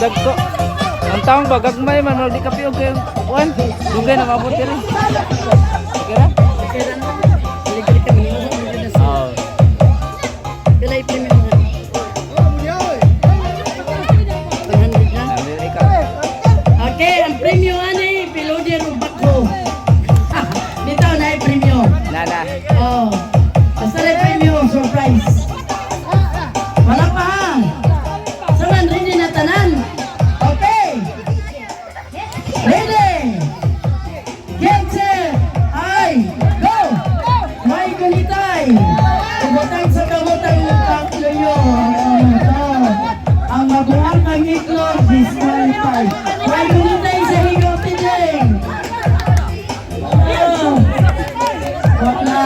dagko. Ang taong ba gagmay man wala di ka piog kay kuan. Dugay na mabot diri. Okay ra? Okay ra no. Dili kami mo na sa. Oh. Pilay premium na. Amerika. Okay, ang premium ani Pilodian ug Bakho. Dito na ay premium. Nana. Oh. Basta na premium surprise. Wala pa ha. Saman ready na tanan. Okay. Ready. Get set. Ay, go. May kunitay. Kubutang sa kabutang tatlo yun. Ang mabuhang ng itlog disqualified. May kunitay sa higotin din. Wala.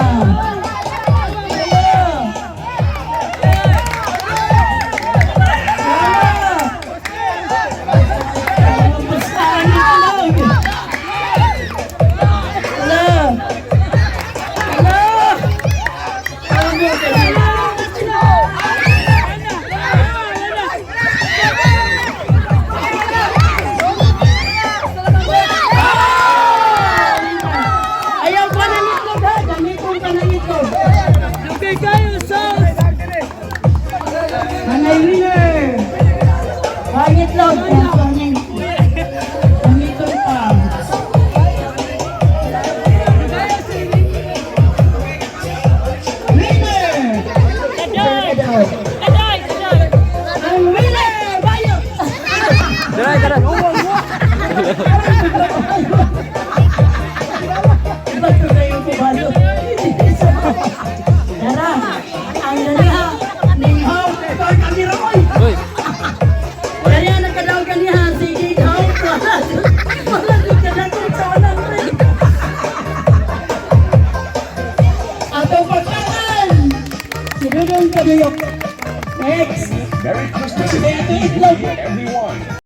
Ayaw pa ng itlog ha, gamitin pa ng itlog. Okay kayo, sauce! Manay winner! Ang itlog, gamitin pa. Winner! Ang winner! Bayo! Daray. Bato kayo po bayo. Tara, ang daliha. Ninghaw, ikaw kami ramoy. Uy. Kaya nagkadaw kaniha, sige ikaw. Wala din ka na kung tawanan rin. Atong pagkakan. Sinunong kaduyok. Next. Merry Christmas and Happy New Year, everyone.